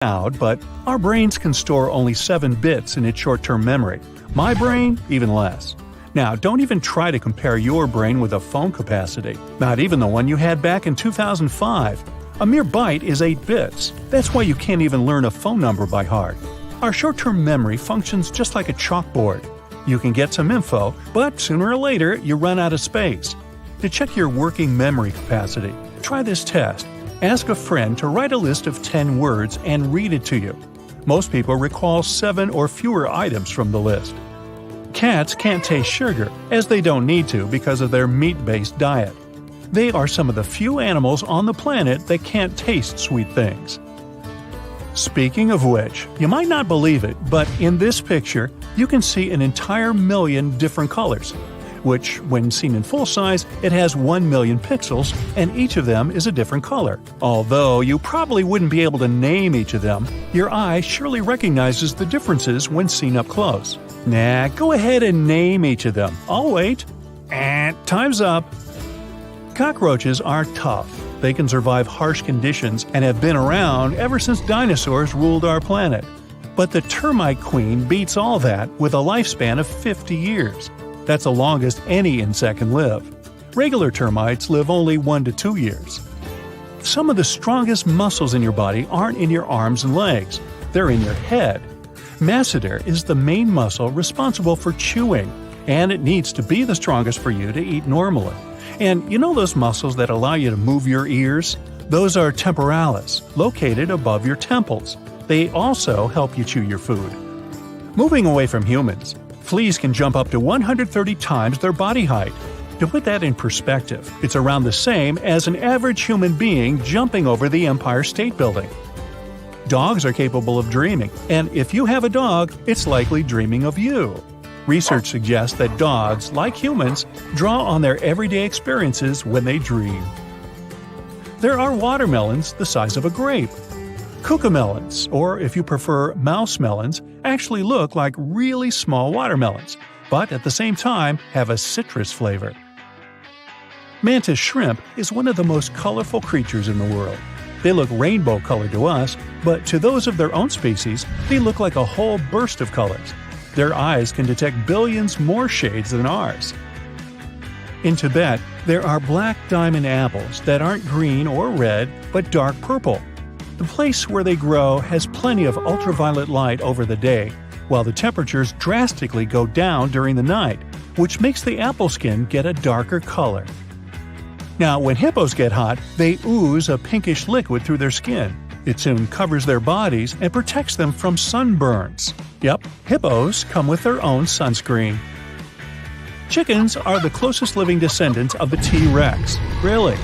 out, but our brains can store only 7 bits in its short-term memory. My brain, even less. Now, don't even try to compare your brain with a phone capacity, not even the one you had back in 2005. A mere byte is 8 bits. That's why you can't even learn a phone number by heart. Our short-term memory functions just like a chalkboard. You can get some info, but sooner or later you run out of space. To check your working memory capacity, try this test. Ask a friend to write a list of 10 words and read it to you. Most people recall 7 or fewer items from the list. Cats can't taste sugar, as they don't need to because of their meat-based diet. They are some of the few animals on the planet that can't taste sweet things. Speaking of which, you might not believe it, but in this picture, you can see an entire million different colors, which, when seen in full size, it has 1 million pixels, and each of them is a different color. Although you probably wouldn't be able to name each of them, your eye surely recognizes the differences when seen up close. Nah, go ahead and name each of them. I'll wait. Time's up. Cockroaches are tough. They can survive harsh conditions and have been around ever since dinosaurs ruled our planet. But the termite queen beats all that with a lifespan of 50 years. That's the longest any insect can live. Regular termites live only 1 to 2 years. Some of the strongest muscles in your body aren't in your arms and legs. They're in your head. Masseter is the main muscle responsible for chewing, and it needs to be the strongest for you to eat normally. And you know those muscles that allow you to move your ears? Those are temporalis, located above your temples. They also help you chew your food. Moving away from humans, fleas can jump up to 130 times their body height. To put that in perspective, it's around the same as an average human being jumping over the Empire State Building. Dogs are capable of dreaming, and if you have a dog, it's likely dreaming of you. Research suggests that dogs, like humans, draw on their everyday experiences when they dream. There are watermelons the size of a grape. Cucamelons, or if you prefer mouse melons, actually look like really small watermelons, but at the same time have a citrus flavor. Mantis shrimp is one of the most colorful creatures in the world. They look rainbow-colored to us, but to those of their own species, they look like a whole burst of colors. Their eyes can detect billions more shades than ours. In Tibet, there are black diamond apples that aren't green or red, but dark purple. The place where they grow has plenty of ultraviolet light over the day, while the temperatures drastically go down during the night, which makes the apple skin get a darker color. Now, when hippos get hot, they ooze a pinkish liquid through their skin. It soon covers their bodies and protects them from sunburns. Yep, hippos come with their own sunscreen. Chickens are the closest living descendants of the T-Rex. Really?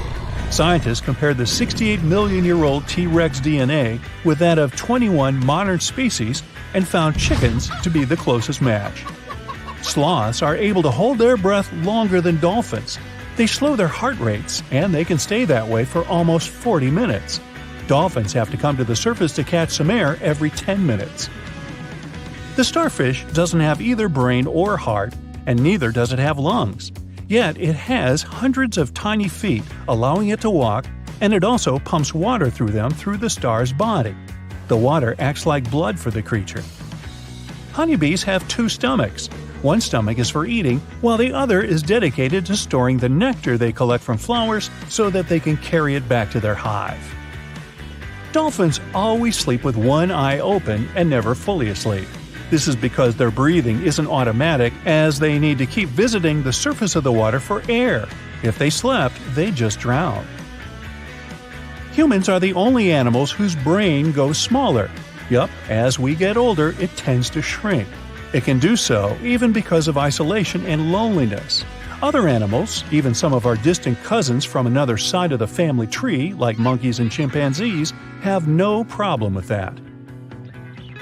Scientists compared the 68 million-year-old T-Rex DNA with that of 21 modern species and found chickens to be the closest match. Sloths are able to hold their breath longer than dolphins. They slow their heart rates, and they can stay that way for almost 40 minutes. Dolphins have to come to the surface to catch some air every 10 minutes. The starfish doesn't have either brain or heart, and neither does it have lungs. Yet it has hundreds of tiny feet, allowing it to walk, and it also pumps water through them through the star's body. The water acts like blood for the creature. Honeybees have 2 stomachs. One stomach is for eating, while the other is dedicated to storing the nectar they collect from flowers so that they can carry it back to their hive. Dolphins always sleep with one eye open and never fully asleep. This is because their breathing isn't automatic, as they need to keep visiting the surface of the water for air. If they slept, they'd just drown. Humans are the only animals whose brain goes smaller. Yup, as we get older, it tends to shrink. It can do so even because of isolation and loneliness. Other animals, even some of our distant cousins from another side of the family tree, like monkeys and chimpanzees, have no problem with that.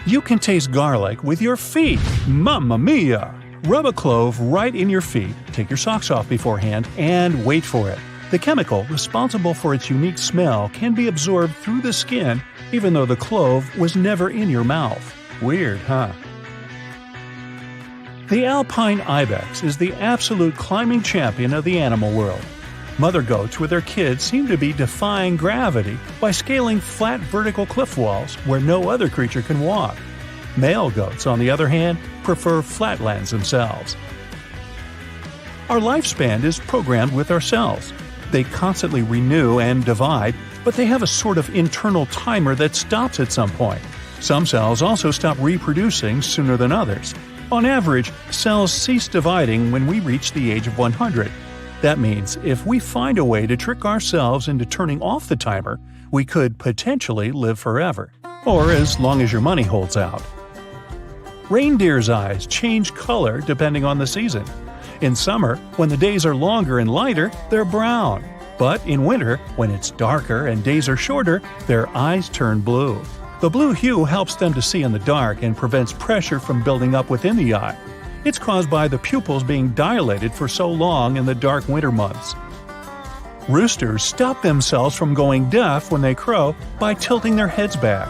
You can taste garlic with your feet. Mamma mia! Rub a clove right in your feet, take your socks off beforehand, and wait for it. The chemical responsible for its unique smell can be absorbed through the skin, even though the clove was never in your mouth. Weird, huh? The alpine ibex is the absolute climbing champion of the animal world. Mother goats with their kids seem to be defying gravity by scaling flat vertical cliff walls where no other creature can walk. Male goats, on the other hand, prefer flatlands themselves. Our lifespan is programmed with our cells. They constantly renew and divide, but they have a sort of internal timer that stops at some point. Some cells also stop reproducing sooner than others. On average, cells cease dividing when we reach the age of 100. That means if we find a way to trick ourselves into turning off the timer, we could potentially live forever. Or as long as your money holds out. Reindeer's eyes change color depending on the season. In summer, when the days are longer and lighter, they're brown. But in winter, when it's darker and days are shorter, their eyes turn blue. The blue hue helps them to see in the dark and prevents pressure from building up within the eye. It's caused by the pupils being dilated for so long in the dark winter months. Roosters stop themselves from going deaf when they crow by tilting their heads back.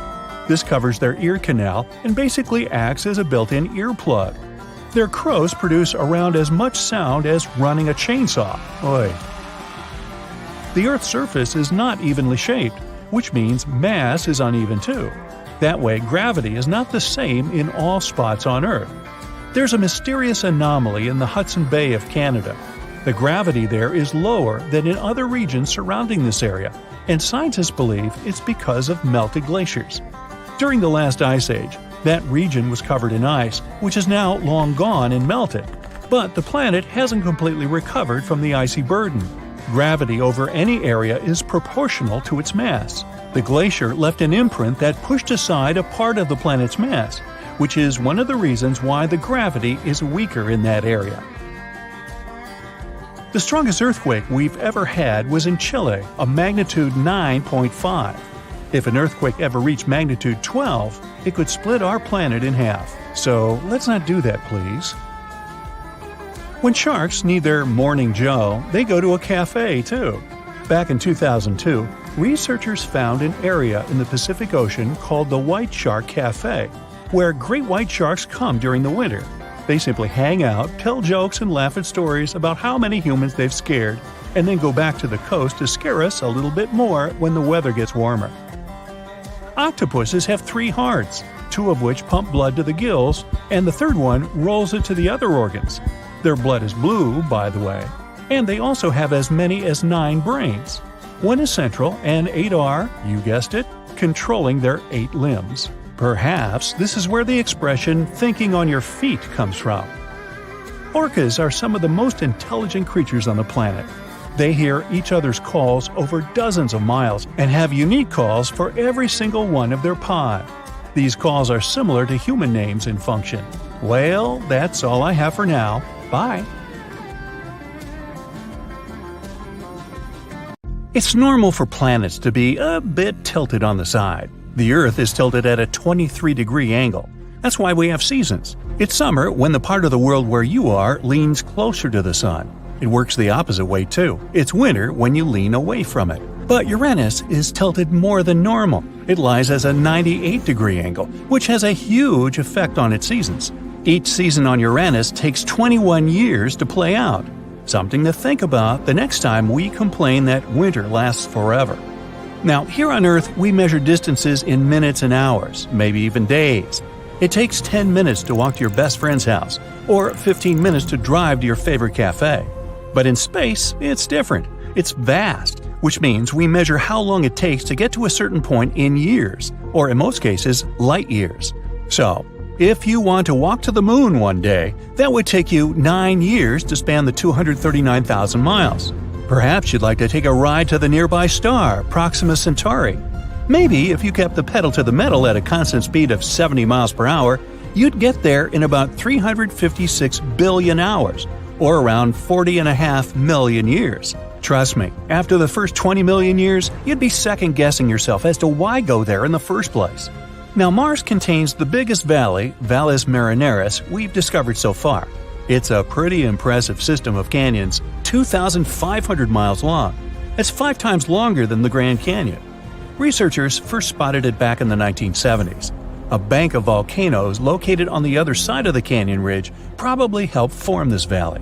This covers their ear canal and basically acts as a built-in earplug. Their crows produce around as much sound as running a chainsaw. Oy. The Earth's surface is not evenly shaped, which means mass is uneven too. That way, gravity is not the same in all spots on Earth. There's a mysterious anomaly in the Hudson Bay of Canada. The gravity there is lower than in other regions surrounding this area, and scientists believe it's because of melted glaciers. During the last ice age, that region was covered in ice, which is now long gone and melted. But the planet hasn't completely recovered from the icy burden. Gravity over any area is proportional to its mass. The glacier left an imprint that pushed aside a part of the planet's mass, which is one of the reasons why the gravity is weaker in that area. The strongest earthquake we've ever had was in Chile, a magnitude 9.5. If an earthquake ever reached magnitude 12, it could split our planet in half. So let's not do that, please. When sharks need their morning joe, they go to a cafe too. Back in 2002, researchers found an area in the Pacific Ocean called the White Shark Cafe, where great white sharks come during the winter. They simply hang out, tell jokes, and laugh at stories about how many humans they've scared, and then go back to the coast to scare us a little bit more when the weather gets warmer. Octopuses have 3 hearts, 2 of which pump blood to the gills, and the third one rolls it to the other organs. Their blood is blue, by the way, and they also have as many as 9 brains. 1 is central, and 8 are, you guessed it, controlling their 8 limbs. Perhaps this is where the expression "thinking on your feet" comes from. Orcas are some of the most intelligent creatures on the planet. They hear each other's calls over dozens of miles and have unique calls for every single one of their pod. These calls are similar to human names in function. Well, that's all I have for now. Bye. It's normal for planets to be a bit tilted on the side. The Earth is tilted at a 23-degree angle. That's why we have seasons. It's summer when the part of the world where you are leans closer to the sun. It works the opposite way too. It's winter when you lean away from it. But Uranus is tilted more than normal. It lies as a 98-degree angle, which has a huge effect on its seasons. Each season on Uranus takes 21 years to play out. Something to think about the next time we complain that winter lasts forever. Now, here on Earth, we measure distances in minutes and hours, maybe even days. It takes 10 minutes to walk to your best friend's house, or 15 minutes to drive to your favorite cafe. But in space, it's different. It's vast, which means we measure how long it takes to get to a certain point in years, or in most cases, light years. So, if you want to walk to the moon one day, that would take you 9 years to span the 239,000 miles. Perhaps you'd like to take a ride to the nearby star, Proxima Centauri. Maybe if you kept the pedal to the metal at a constant speed of 70 miles per hour, you'd get there in about 356 billion hours, or around 40.5 million years. Trust me, after the first 20 million years, you'd be second-guessing yourself as to why go there in the first place. Now, Mars contains the biggest valley, Valles Marineris, we've discovered so far. It's a pretty impressive system of canyons, 2,500 miles long. That's 5 times longer than the Grand Canyon. Researchers first spotted it back in the 1970s. A bank of volcanoes located on the other side of the canyon ridge probably helped form this valley.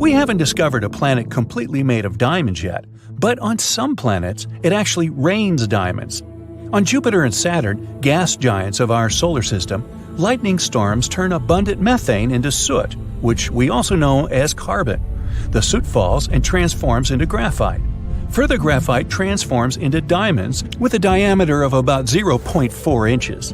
We haven't discovered a planet completely made of diamonds yet, but on some planets, it actually rains diamonds. On Jupiter and Saturn, gas giants of our solar system, lightning storms turn abundant methane into soot, which we also know as carbon. The soot falls and transforms into graphite. Further graphite transforms into diamonds with a diameter of about 0.4 inches.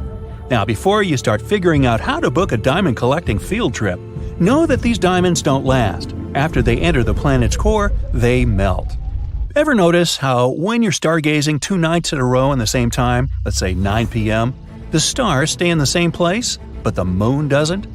Now, before you start figuring out how to book a diamond collecting field trip, know that these diamonds don't last. After they enter the planet's core, they melt. Ever notice how when you're stargazing 2 nights in a row in the same time, let's say 9 p.m., the stars stay in the same place, but the moon doesn't?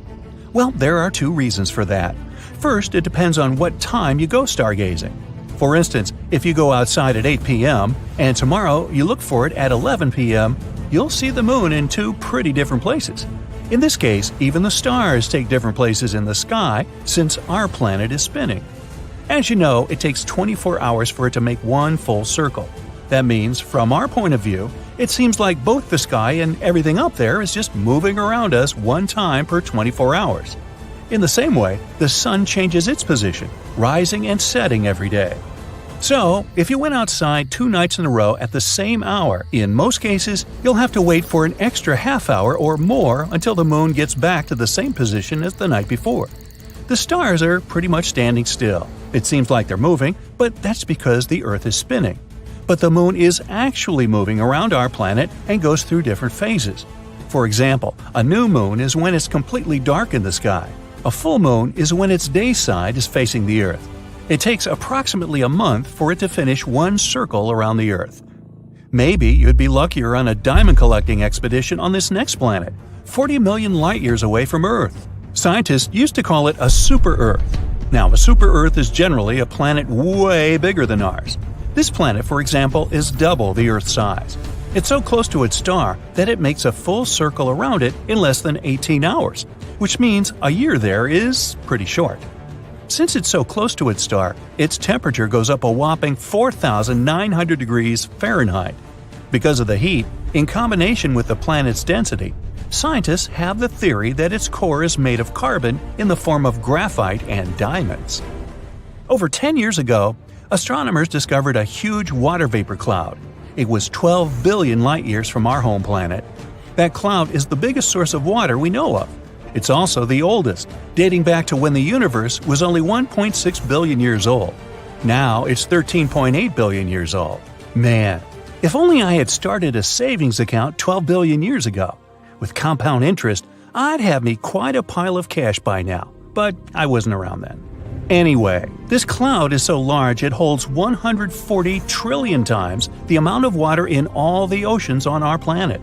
Well, there are 2 reasons for that. First, it depends on what time you go stargazing. For instance, if you go outside at 8 p.m. and tomorrow you look for it at 11 p.m., you'll see the moon in 2 pretty different places. In this case, even the stars take different places in the sky since our planet is spinning. As you know, it takes 24 hours for it to make one full circle. That means, from our point of view, it seems like both the sky and everything up there is just moving around us one time per 24 hours. In the same way, the sun changes its position, rising and setting every day. So, if you went outside 2 nights in a row at the same hour, in most cases, you'll have to wait for an extra half hour or more until the moon gets back to the same position as the night before. The stars are pretty much standing still. It seems like they're moving, but that's because the Earth is spinning. But the moon is actually moving around our planet and goes through different phases. For example, a new moon is when it's completely dark in the sky. A full moon is when its day side is facing the Earth. It takes approximately a month for it to finish one circle around the Earth. Maybe you'd be luckier on a diamond collecting expedition on this next planet, 40 million light-years away from Earth. Scientists used to call it a super-Earth. Now, a super-Earth is generally a planet way bigger than ours. This planet, for example, is double the Earth's size. It's so close to its star that it makes a full circle around it in less than 18 hours, which means a year there is pretty short. Since it's so close to its star, its temperature goes up a whopping 4,900 degrees Fahrenheit. Because of the heat, in combination with the planet's density, scientists have the theory that its core is made of carbon in the form of graphite and diamonds. Over 10 years ago, astronomers discovered a huge water vapor cloud. It was 12 billion light-years from our home planet. That cloud is the biggest source of water we know of. It's also the oldest, dating back to when the universe was only 1.6 billion years old. Now it's 13.8 billion years old. Man, if only I had started a savings account 12 billion years ago. With compound interest, I'd have me quite a pile of cash by now, but I wasn't around then. Anyway, this cloud is so large it holds 140 trillion times the amount of water in all the oceans on our planet.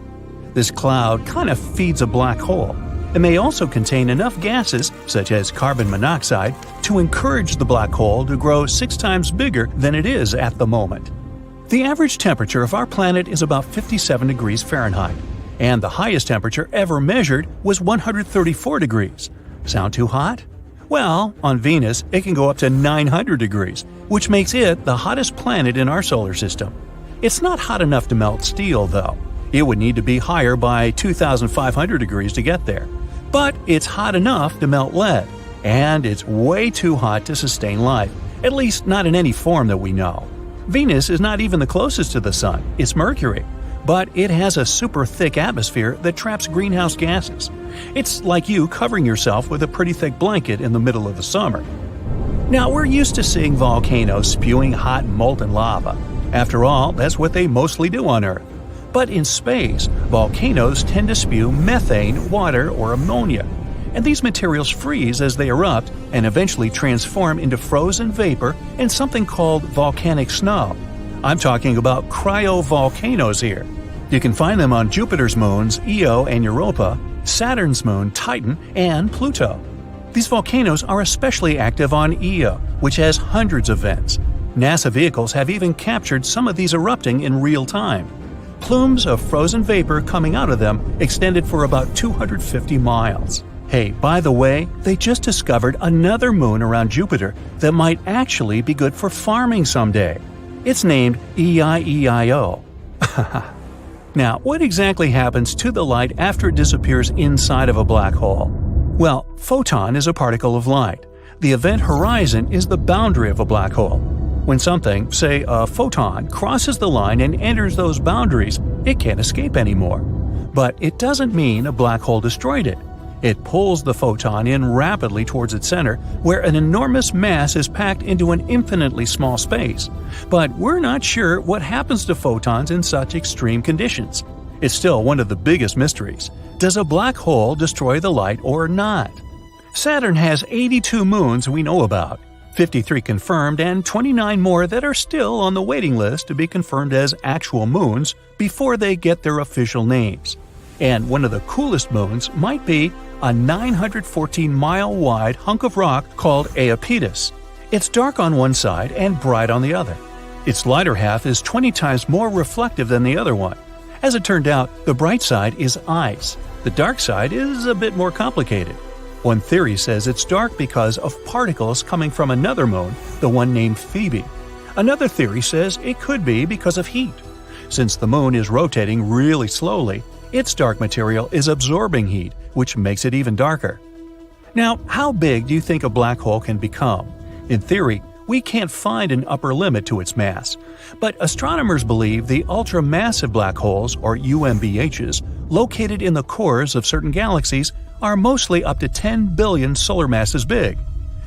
This cloud kind of feeds a black hole. It may also contain enough gases, such as carbon monoxide, to encourage the black hole to grow 6 times bigger than it is at the moment. The average temperature of our planet is about 57 degrees Fahrenheit, and the highest temperature ever measured was 134 degrees. Sound too hot? Well, on Venus, it can go up to 900 degrees, which makes it the hottest planet in our solar system. It's not hot enough to melt steel, though. It would need to be higher by 2,500 degrees to get there. But it's hot enough to melt lead, and it's way too hot to sustain life, at least not in any form that we know. Venus is not even the closest to the Sun, it's Mercury, but it has a super thick atmosphere that traps greenhouse gases. It's like you covering yourself with a pretty thick blanket in the middle of the summer. Now, we're used to seeing volcanoes spewing hot molten lava. After all, that's what they mostly do on Earth. But in space, volcanoes tend to spew methane, water, or ammonia. And these materials freeze as they erupt and eventually transform into frozen vapor and something called volcanic snow. I'm talking about cryovolcanoes here. You can find them on Jupiter's moons Io and Europa, Saturn's moon Titan, and Pluto. These volcanoes are especially active on Io, which has hundreds of vents. NASA vehicles have even captured some of these erupting in real time. Plumes of frozen vapor coming out of them extended for about 250 miles. Hey, by the way, they just discovered another moon around Jupiter that might actually be good for farming someday. It's named EIEIO. Now, what exactly happens to the light after it disappears inside of a black hole? Well, photon is a particle of light. The event horizon is the boundary of a black hole. When something, say a photon, crosses the line and enters those boundaries, it can't escape anymore. But it doesn't mean a black hole destroyed it. It pulls the photon in rapidly towards its center, where an enormous mass is packed into an infinitely small space. But we're not sure what happens to photons in such extreme conditions. It's still one of the biggest mysteries. Does a black hole destroy the light or not? Saturn has 82 moons we know about, 53 confirmed and 29 more that are still on the waiting list to be confirmed as actual moons before they get their official names. And one of the coolest moons might be a 914-mile-wide hunk of rock called Iapetus. It's dark on one side and bright on the other. Its lighter half is 20 times more reflective than the other one. As it turned out, the bright side is ice. The dark side is a bit more complicated. One theory says it's dark because of particles coming from another moon, the one named Phoebe. Another theory says it could be because of heat. Since the moon is rotating really slowly, its dark material is absorbing heat, which makes it even darker. Now, how big do you think a black hole can become? In theory, we can't find an upper limit to its mass. But astronomers believe the ultramassive black holes, or UMBHs, located in the cores of certain galaxies are mostly up to 10 billion solar masses big.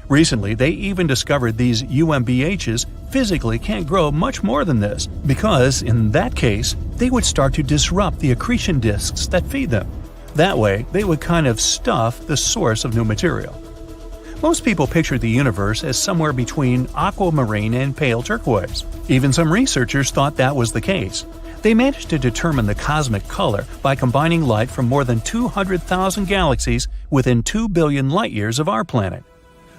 Recently, they even discovered these UMBHs physically can't grow much more than this, because, in that case, they would start to disrupt the accretion disks that feed them. That way, they would kind of stuff the source of new material. Most people picture the universe as somewhere between aquamarine and pale turquoise. Even some researchers thought that was the case. They managed to determine the cosmic color by combining light from more than 200,000 galaxies within 2 billion light-years of our planet.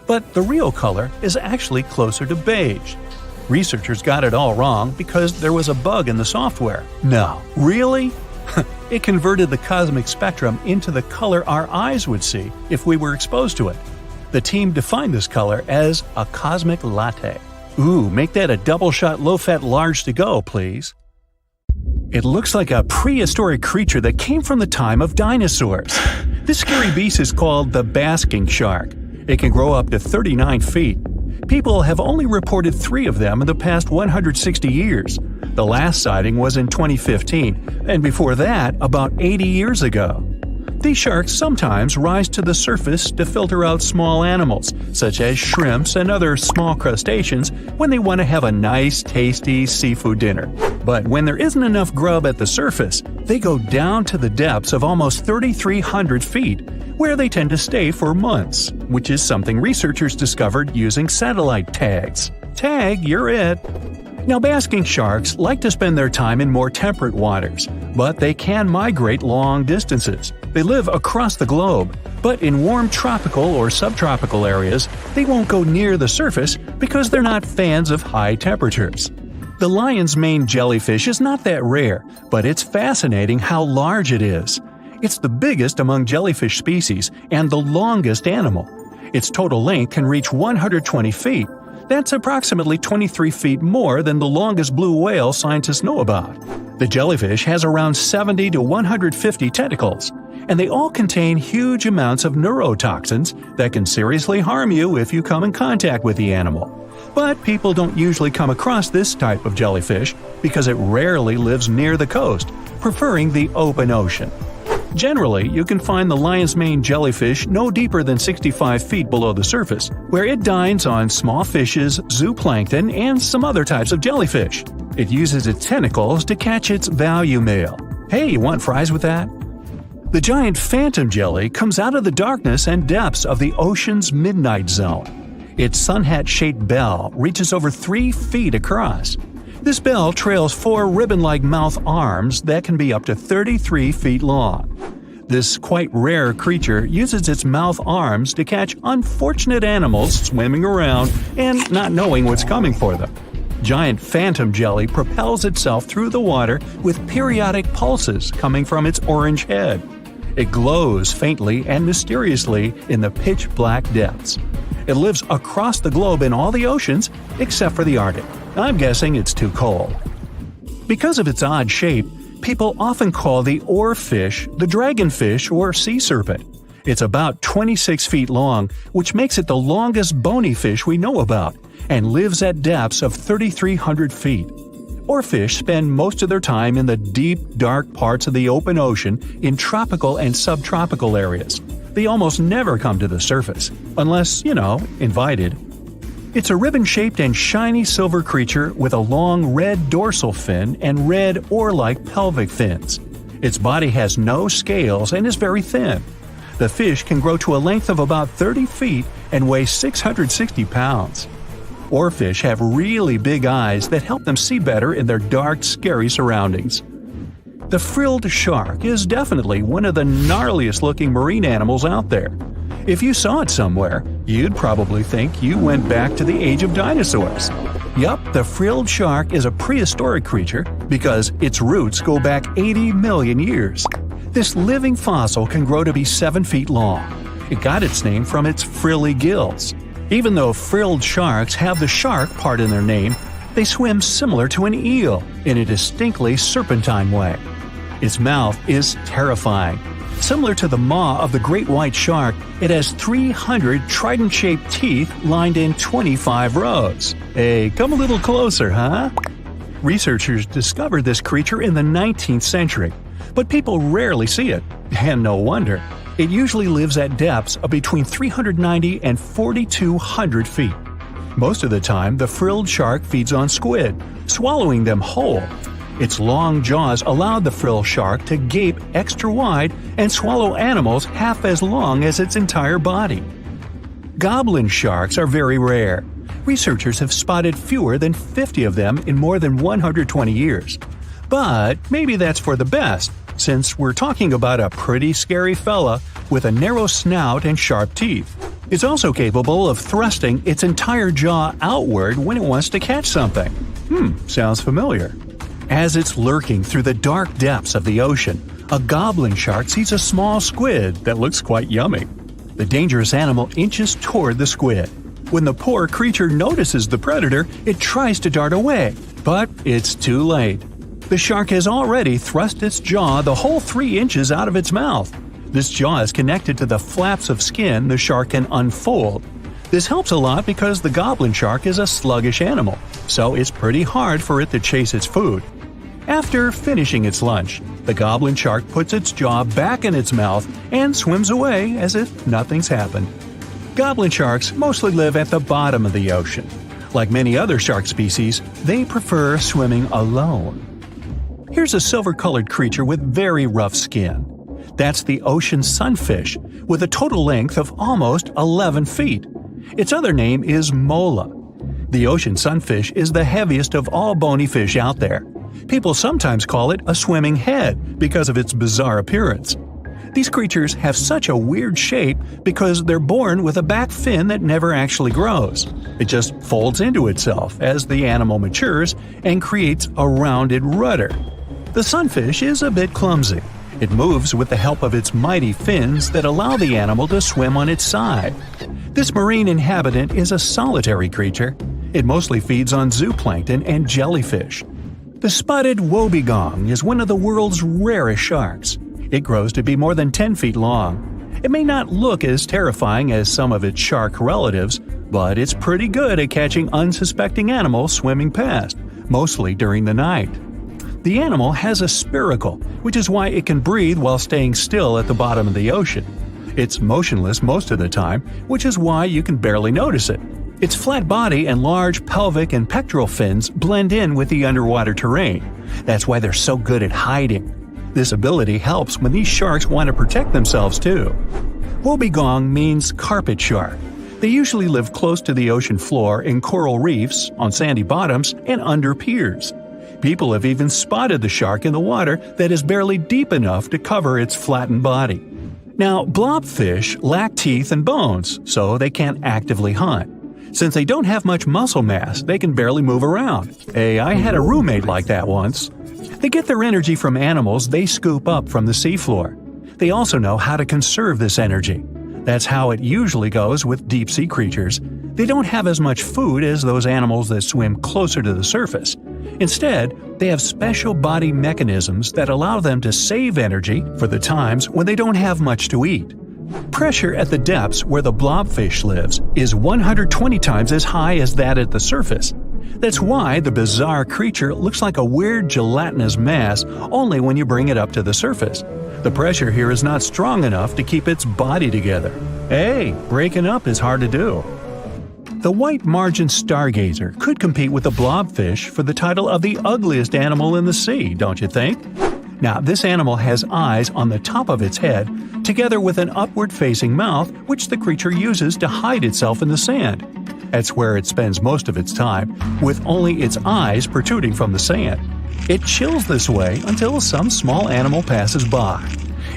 But the real color is actually closer to beige. Researchers got it all wrong because there was a bug in the software. No, really? It converted the cosmic spectrum into the color our eyes would see if we were exposed to it. The team defined this color as a cosmic latte. Ooh, make that a double-shot low-fat large to go, please. It looks like a prehistoric creature that came from the time of dinosaurs. This scary beast is called the basking shark. It can grow up to 39 feet. People have only reported 3 of them in the past 160 years. The last sighting was in 2015, and before that, about 80 years ago. These sharks sometimes rise to the surface to filter out small animals, such as shrimps and other small crustaceans, when they want to have a nice, tasty seafood dinner. But when there isn't enough grub at the surface, they go down to the depths of almost 3,300 feet, where they tend to stay for months, which is something researchers discovered using satellite tags. Tag, you're it! Now, basking sharks like to spend their time in more temperate waters, but they can migrate long distances. They live across the globe, but in warm tropical or subtropical areas, they won't go near the surface because they're not fans of high temperatures. The lion's mane jellyfish is not that rare, but it's fascinating how large it is. It's the biggest among jellyfish species and the longest animal. Its total length can reach 120 feet. That's approximately 23 feet more than the longest blue whale scientists know about. The jellyfish has around 70 to 150 tentacles, and they all contain huge amounts of neurotoxins that can seriously harm you if you come in contact with the animal. But people don't usually come across this type of jellyfish because it rarely lives near the coast, preferring the open ocean. Generally, you can find the lion's mane jellyfish no deeper than 65 feet below the surface, where it dines on small fishes, zooplankton, and some other types of jellyfish. It uses its tentacles to catch its value meal. Hey, you want fries with that? The giant phantom jelly comes out of the darkness and depths of the ocean's midnight zone. Its sun-hat-shaped bell reaches over 3 feet across. This bell trails 4 ribbon-like mouth arms that can be up to 33 feet long. This quite rare creature uses its mouth arms to catch unfortunate animals swimming around and not knowing what's coming for them. Giant phantom jelly propels itself through the water with periodic pulses coming from its orange head. It glows faintly and mysteriously in the pitch-black depths. It lives across the globe in all the oceans except for the Arctic. I'm guessing it's too cold. Because of its odd shape, people often call the oarfish the dragonfish or sea serpent. It's about 26 feet long, which makes it the longest bony fish we know about, and lives at depths of 3,300 feet. Oarfish spend most of their time in the deep, dark parts of the open ocean in tropical and subtropical areas. They almost never come to the surface, unless, invited. It's a ribbon-shaped and shiny silver creature with a long red dorsal fin and red oar-like pelvic fins. Its body has no scales and is very thin. The fish can grow to a length of about 30 feet and weigh 660 pounds. Oarfish have really big eyes that help them see better in their dark, scary surroundings. The frilled shark is definitely one of the gnarliest-looking marine animals out there. If you saw it somewhere, you'd probably think you went back to the age of dinosaurs. Yup, the frilled shark is a prehistoric creature because its roots go back 80 million years. This living fossil can grow to be 7 feet long. It got its name from its frilly gills. Even though frilled sharks have the shark part in their name, they swim similar to an eel in a distinctly serpentine way. Its mouth is terrifying. Similar to the maw of the great white shark, it has 300 trident-shaped teeth lined in 25 rows. Hey, come a little closer, huh? Researchers discovered this creature in the 19th century, but people rarely see it, and no wonder. It usually lives at depths of between 390 and 4,200 feet. Most of the time, the frilled shark feeds on squid, swallowing them whole. Its long jaws allowed the frilled shark to gape extra wide and swallow animals half as long as its entire body. Goblin sharks are very rare. Researchers have spotted fewer than 50 of them in more than 120 years. But maybe that's for the best, since we're talking about a pretty scary fella with a narrow snout and sharp teeth. It's also capable of thrusting its entire jaw outward when it wants to catch something. Sounds familiar. As it's lurking through the dark depths of the ocean, a goblin shark sees a small squid that looks quite yummy. The dangerous animal inches toward the squid. When the poor creature notices the predator, it tries to dart away, but it's too late. The shark has already thrust its jaw the whole 3 inches out of its mouth. This jaw is connected to the flaps of skin the shark can unfold. This helps a lot because the goblin shark is a sluggish animal, so it's pretty hard for it to chase its food. After finishing its lunch, the goblin shark puts its jaw back in its mouth and swims away as if nothing's happened. Goblin sharks mostly live at the bottom of the ocean. Like many other shark species, they prefer swimming alone. Here's a silver-colored creature with very rough skin. That's the ocean sunfish, with a total length of almost 11 feet. Its other name is mola. The ocean sunfish is the heaviest of all bony fish out there. People sometimes call it a swimming head because of its bizarre appearance. These creatures have such a weird shape because they're born with a back fin that never actually grows. It just folds into itself as the animal matures and creates a rounded rudder. The sunfish is a bit clumsy. It moves with the help of its mighty fins that allow the animal to swim on its side. This marine inhabitant is a solitary creature. It mostly feeds on zooplankton and jellyfish. The spotted wobbegong is one of the world's rarest sharks. It grows to be more than 10 feet long. It may not look as terrifying as some of its shark relatives, but it's pretty good at catching unsuspecting animals swimming past, mostly during the night. The animal has a spiracle, which is why it can breathe while staying still at the bottom of the ocean. It's motionless most of the time, which is why you can barely notice it. Its flat body and large pelvic and pectoral fins blend in with the underwater terrain. That's why they're so good at hiding. This ability helps when these sharks want to protect themselves too. Wobbegong means carpet shark. They usually live close to the ocean floor in coral reefs, on sandy bottoms, and under piers. People have even spotted the shark in the water that is barely deep enough to cover its flattened body. Now, blobfish lack teeth and bones, so they can't actively hunt. Since they don't have much muscle mass, they can barely move around. Hey, I had a roommate like that once. They get their energy from animals they scoop up from the seafloor. They also know how to conserve this energy. That's how it usually goes with deep-sea creatures. They don't have as much food as those animals that swim closer to the surface. Instead, they have special body mechanisms that allow them to save energy for the times when they don't have much to eat. Pressure at the depths where the blobfish lives is 120 times as high as that at the surface. That's why the bizarre creature looks like a weird gelatinous mass only when you bring it up to the surface. The pressure here is not strong enough to keep its body together. Hey, breaking up is hard to do. The white margin stargazer could compete with the blobfish for the title of the ugliest animal in the sea, don't you think? Now, this animal has eyes on the top of its head, together with an upward-facing mouth which the creature uses to hide itself in the sand. That's where it spends most of its time, with only its eyes protruding from the sand. It chills this way until some small animal passes by.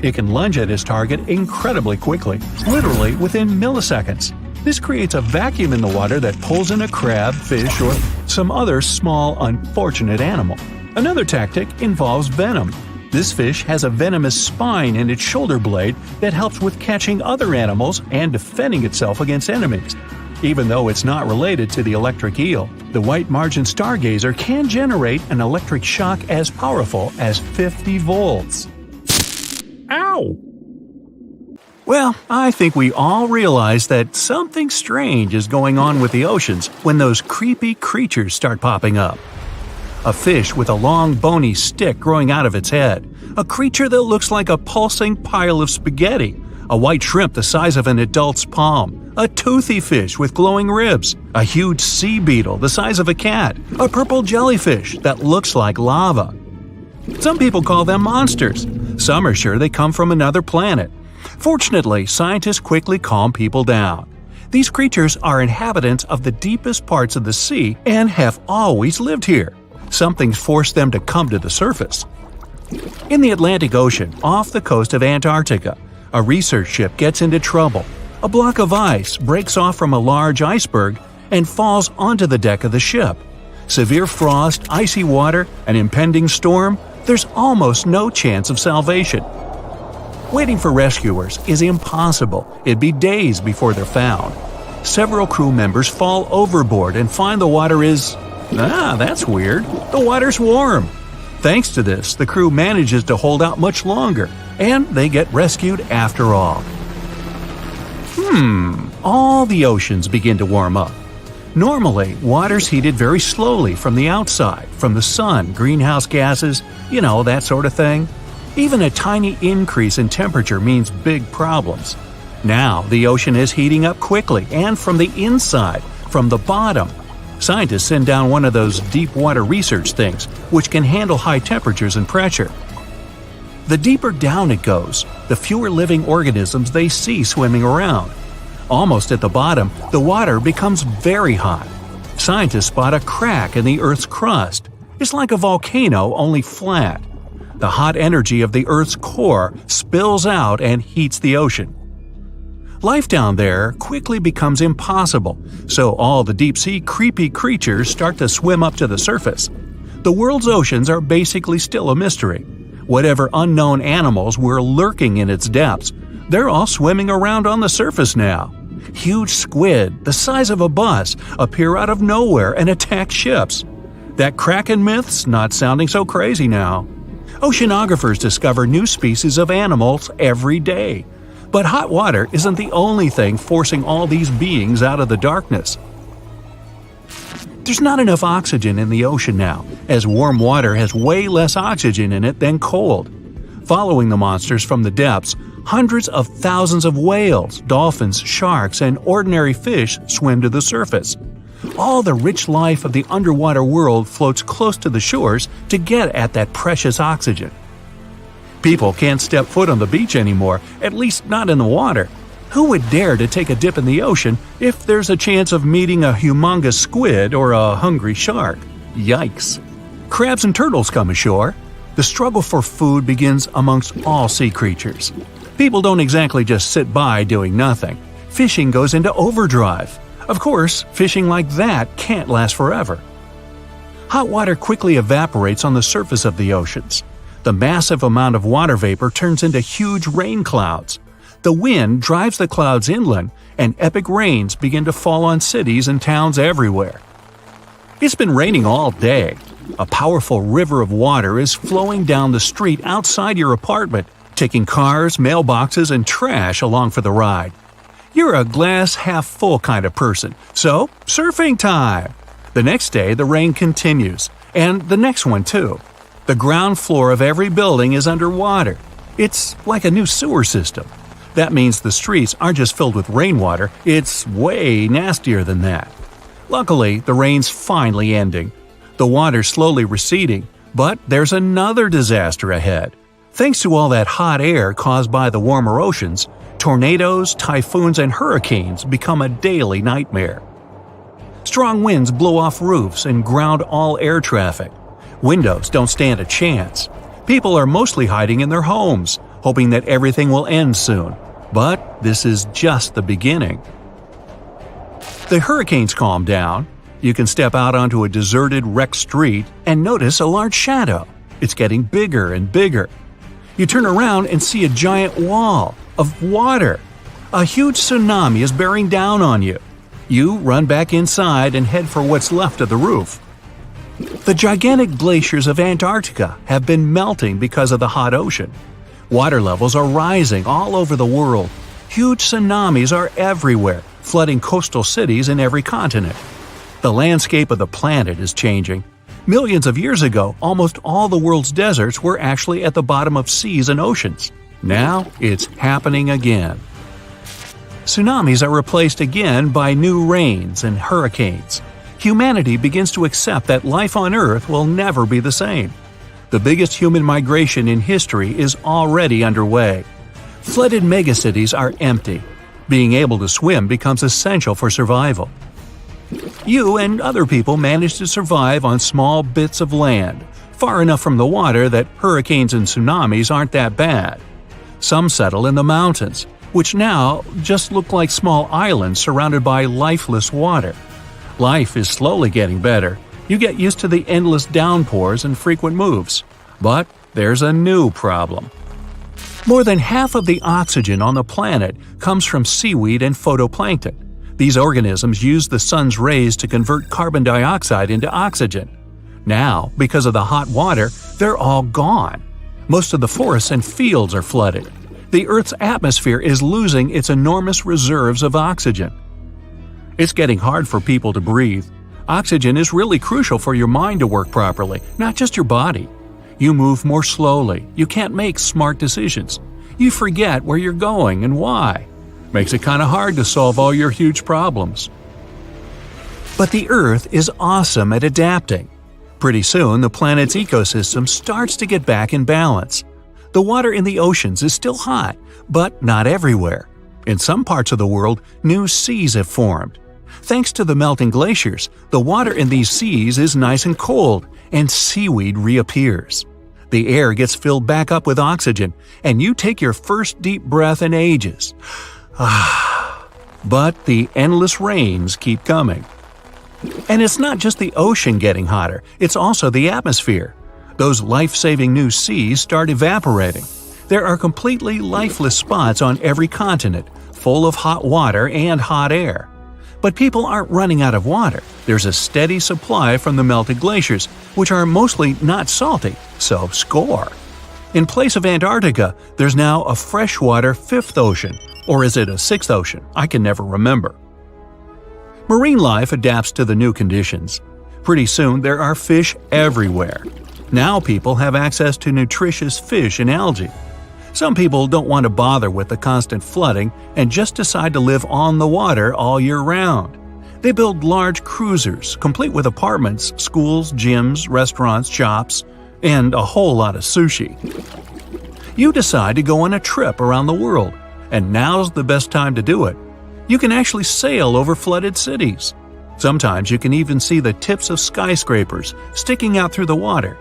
It can lunge at its target incredibly quickly, literally within milliseconds. This creates a vacuum in the water that pulls in a crab, fish, or some other small, unfortunate animal. Another tactic involves venom. This fish has a venomous spine in its shoulder blade that helps with catching other animals and defending itself against enemies. Even though it's not related to the electric eel, the white margin stargazer can generate an electric shock as powerful as 50 volts. Ow! Well, I think we all realize that something strange is going on with the oceans when those creepy creatures start popping up. A fish with a long bony stick growing out of its head, a creature that looks like a pulsing pile of spaghetti, a white shrimp the size of an adult's palm, a toothy fish with glowing ribs, a huge sea beetle the size of a cat, a purple jellyfish that looks like lava. Some people call them monsters. Some are sure they come from another planet. Fortunately, scientists quickly calm people down. These creatures are inhabitants of the deepest parts of the sea and have always lived here. Something's forced them to come to the surface. In the Atlantic Ocean, off the coast of Antarctica, a research ship gets into trouble. A block of ice breaks off from a large iceberg and falls onto the deck of the ship. Severe frost, icy water, an impending storm, there's almost no chance of salvation. Waiting for rescuers is impossible. It'd be days before they're found. Several crew members fall overboard and find the water is… that's weird. The water's warm. Thanks to this, the crew manages to hold out much longer, and they get rescued after all. All the oceans begin to warm up. Normally, water's heated very slowly from the outside, from the sun, greenhouse gases, that sort of thing. Even a tiny increase in temperature means big problems. Now, the ocean is heating up quickly, and from the inside, from the bottom. Scientists send down one of those deep water research things, which can handle high temperatures and pressure. The deeper down it goes, the fewer living organisms they see swimming around. Almost at the bottom, the water becomes very hot. Scientists spot a crack in the Earth's crust. It's like a volcano, only flat. The hot energy of the Earth's core spills out and heats the ocean. Life down there quickly becomes impossible, so all the deep-sea creepy creatures start to swim up to the surface. The world's oceans are basically still a mystery. Whatever unknown animals were lurking in its depths, they're all swimming around on the surface now. Huge squid, the size of a bus, appear out of nowhere and attack ships. That Kraken myth's not sounding so crazy now. Oceanographers discover new species of animals every day. But hot water isn't the only thing forcing all these beings out of the darkness. There's not enough oxygen in the ocean now, as warm water has way less oxygen in it than cold. Following the monsters from the depths, hundreds of thousands of whales, dolphins, sharks, and ordinary fish swim to the surface. All the rich life of the underwater world floats close to the shores to get at that precious oxygen. People can't step foot on the beach anymore, at least not in the water. Who would dare to take a dip in the ocean if there's a chance of meeting a humongous squid or a hungry shark? Yikes. Crabs and turtles come ashore. The struggle for food begins amongst all sea creatures. People don't exactly just sit by doing nothing. Fishing goes into overdrive. Of course, fishing like that can't last forever. Hot water quickly evaporates on the surface of the oceans. The massive amount of water vapor turns into huge rain clouds. The wind drives the clouds inland, and epic rains begin to fall on cities and towns everywhere. It's been raining all day. A powerful river of water is flowing down the street outside your apartment, taking cars, mailboxes, and trash along for the ride. You're a glass-half-full kind of person, so surfing time! The next day, the rain continues, and the next one too. The ground floor of every building is underwater. It's like a new sewer system. That means the streets aren't just filled with rainwater, it's way nastier than that. Luckily, the rain's finally ending. The water's slowly receding, but there's another disaster ahead. Thanks to all that hot air caused by the warmer oceans, tornadoes, typhoons, and hurricanes become a daily nightmare. Strong winds blow off roofs and ground all air traffic. Windows don't stand a chance. People are mostly hiding in their homes, hoping that everything will end soon. But this is just the beginning. The hurricanes calm down. You can step out onto a deserted, wrecked street and notice a large shadow. It's getting bigger and bigger. You turn around and see a giant wall of water. A huge tsunami is bearing down on you. You run back inside and head for what's left of the roof. The gigantic glaciers of Antarctica have been melting because of the hot ocean. Water levels are rising all over the world. Huge tsunamis are everywhere, flooding coastal cities in every continent. The landscape of the planet is changing. Millions of years ago, almost all the world's deserts were actually at the bottom of seas and oceans. Now, it's happening again. Tsunamis are replaced again by new rains and hurricanes. Humanity begins to accept that life on Earth will never be the same. The biggest human migration in history is already underway. Flooded megacities are empty. Being able to swim becomes essential for survival. You and other people manage to survive on small bits of land, far enough from the water that hurricanes and tsunamis aren't that bad. Some settle in the mountains, which now just look like small islands surrounded by lifeless water. Life is slowly getting better. You get used to the endless downpours and frequent moves. But there's a new problem. More than half of the oxygen on the planet comes from seaweed and phytoplankton. These organisms use the sun's rays to convert carbon dioxide into oxygen. Now, because of the hot water, they're all gone. Most of the forests and fields are flooded. The Earth's atmosphere is losing its enormous reserves of oxygen. It's getting hard for people to breathe. Oxygen is really crucial for your mind to work properly, not just your body. You move more slowly. You can't make smart decisions. You forget where you're going and why. Makes it kind of hard to solve all your huge problems. But the Earth is awesome at adapting. Pretty soon, the planet's ecosystem starts to get back in balance. The water in the oceans is still hot, but not everywhere. In some parts of the world, new seas have formed. Thanks to the melting glaciers, the water in these seas is nice and cold, and seaweed reappears. The air gets filled back up with oxygen, and you take your first deep breath in ages. But the endless rains keep coming. And it's not just the ocean getting hotter, it's also the atmosphere. Those life-saving new seas start evaporating. There are completely lifeless spots on every continent, full of hot water and hot air. But people aren't running out of water. There's a steady supply from the melted glaciers, which are mostly not salty, so score. In place of Antarctica, there's now a freshwater fifth ocean, or is it a sixth ocean? I can never remember. Marine life adapts to the new conditions. Pretty soon there are fish everywhere. Now people have access to nutritious fish and algae. Some people don't want to bother with the constant flooding and just decide to live on the water all year round. They build large cruisers, complete with apartments, schools, gyms, restaurants, shops, and a whole lot of sushi. You decide to go on a trip around the world, and now's the best time to do it. You can actually sail over flooded cities. Sometimes you can even see the tips of skyscrapers sticking out through the water.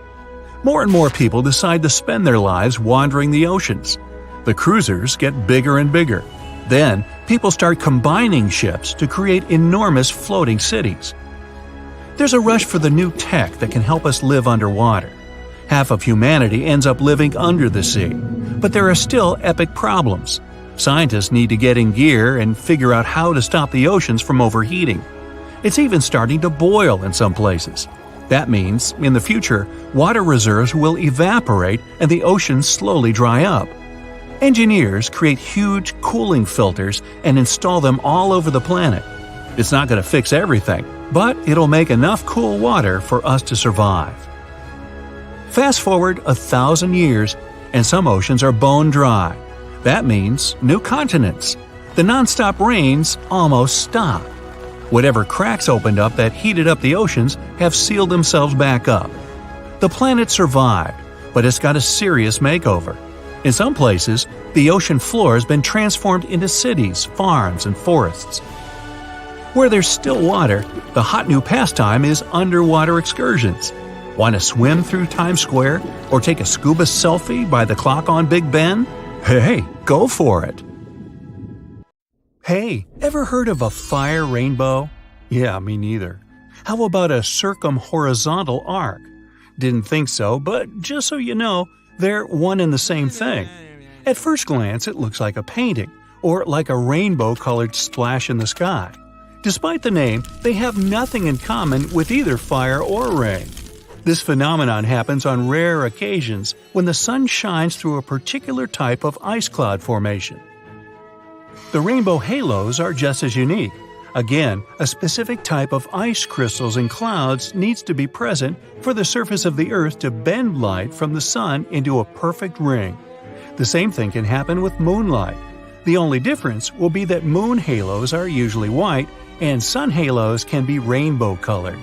More and more people decide to spend their lives wandering the oceans. The cruisers get bigger and bigger. Then, people start combining ships to create enormous floating cities. There's a rush for the new tech that can help us live underwater. Half of humanity ends up living under the sea. But there are still epic problems. Scientists need to get in gear and figure out how to stop the oceans from overheating. It's even starting to boil in some places. That means, in the future, water reserves will evaporate and the oceans slowly dry up. Engineers create huge cooling filters and install them all over the planet. It's not going to fix everything, but it'll make enough cool water for us to survive. Fast forward 1,000 years, and some oceans are bone dry. That means new continents. The nonstop rains almost stopped. Whatever cracks opened up that heated up the oceans have sealed themselves back up. The planet survived, but it's got a serious makeover. In some places, the ocean floor has been transformed into cities, farms, and forests. Where there's still water, the hot new pastime is underwater excursions. Want to swim through Times Square or take a scuba selfie by the clock on Big Ben? Hey, go for it! Hey, ever heard of a fire rainbow? Yeah, me neither. How about a circumhorizontal arc? Didn't think so, but just so you know, they're one and the same thing. At first glance, it looks like a painting, or like a rainbow-colored splash in the sky. Despite the name, they have nothing in common with either fire or rain. This phenomenon happens on rare occasions when the sun shines through a particular type of ice cloud formation. The rainbow halos are just as unique. Again, a specific type of ice crystals in clouds needs to be present for the surface of the Earth to bend light from the sun into a perfect ring. The same thing can happen with moonlight. The only difference will be that moon halos are usually white and sun halos can be rainbow-colored.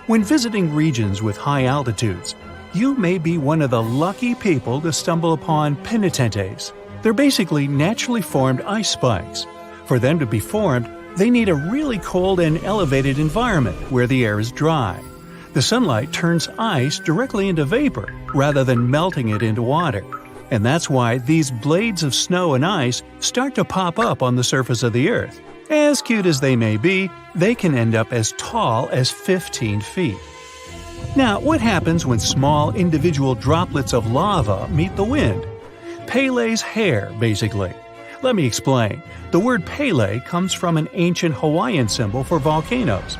When visiting regions with high altitudes, you may be one of the lucky people to stumble upon penitentes. They're basically naturally formed ice spikes. For them to be formed, they need a really cold and elevated environment where the air is dry. The sunlight turns ice directly into vapor rather than melting it into water. And that's why these blades of snow and ice start to pop up on the surface of the Earth. As cute as they may be, they can end up as tall as 15 feet. Now, what happens when small individual droplets of lava meet the wind? Pele's hair, basically. Let me explain. The word Pele comes from an ancient Hawaiian symbol for volcanoes.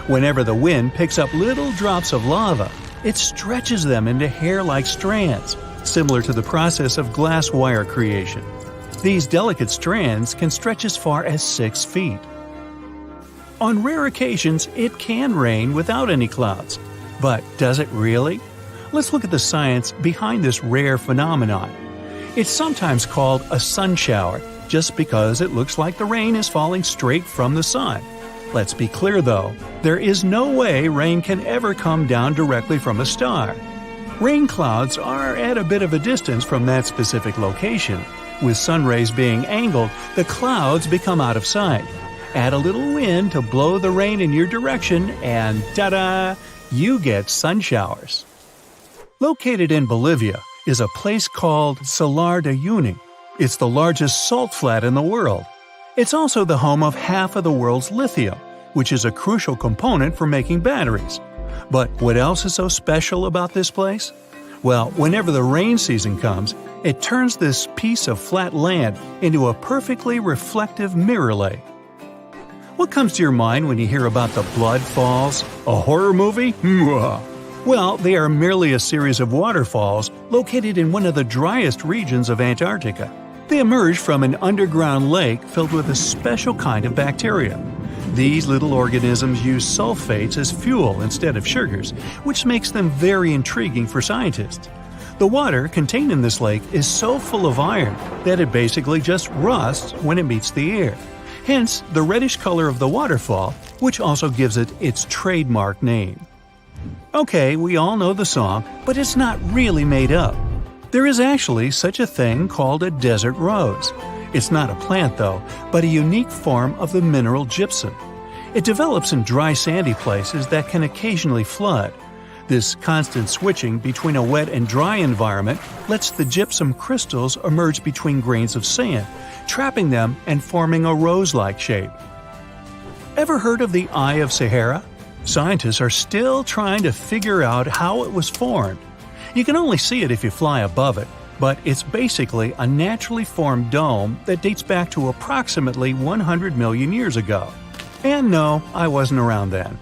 Whenever the wind picks up little drops of lava, it stretches them into hair-like strands, similar to the process of glass wire creation. These delicate strands can stretch as far as 6 feet. On rare occasions, it can rain without any clouds. But does it really? Let's look at the science behind this rare phenomenon. It's sometimes called a sun shower, just because it looks like the rain is falling straight from the sun. Let's be clear though, there is no way rain can ever come down directly from a star. Rain clouds are at a bit of a distance from that specific location. With sun rays being angled, the clouds become out of sight. Add a little wind to blow the rain in your direction and ta-da! You get sun showers. Located in Bolivia is a place called Salar de Uyuni. It's the largest salt flat in the world. It's also the home of half of the world's lithium, which is a crucial component for making batteries. But what else is so special about this place? Well, whenever the rain season comes, it turns this piece of flat land into a perfectly reflective mirror lake. What comes to your mind when you hear about the Blood Falls? A horror movie? Well, they are merely a series of waterfalls located in one of the driest regions of Antarctica. They emerge from an underground lake filled with a special kind of bacteria. These little organisms use sulfates as fuel instead of sugars, which makes them very intriguing for scientists. The water contained in this lake is so full of iron that it basically just rusts when it meets the air. Hence, the reddish color of the waterfall, which also gives it its trademark name. Okay, we all know the song, but it's not really made up. There is actually such a thing called a desert rose. It's not a plant though, but a unique form of the mineral gypsum. It develops in dry sandy places that can occasionally flood. This constant switching between a wet and dry environment lets the gypsum crystals emerge between grains of sand, trapping them and forming a rose-like shape. Ever heard of the Eye of Sahara? Scientists are still trying to figure out how it was formed. You can only see it if you fly above it, but it's basically a naturally formed dome that dates back to approximately 100 million years ago. And no, I wasn't around then.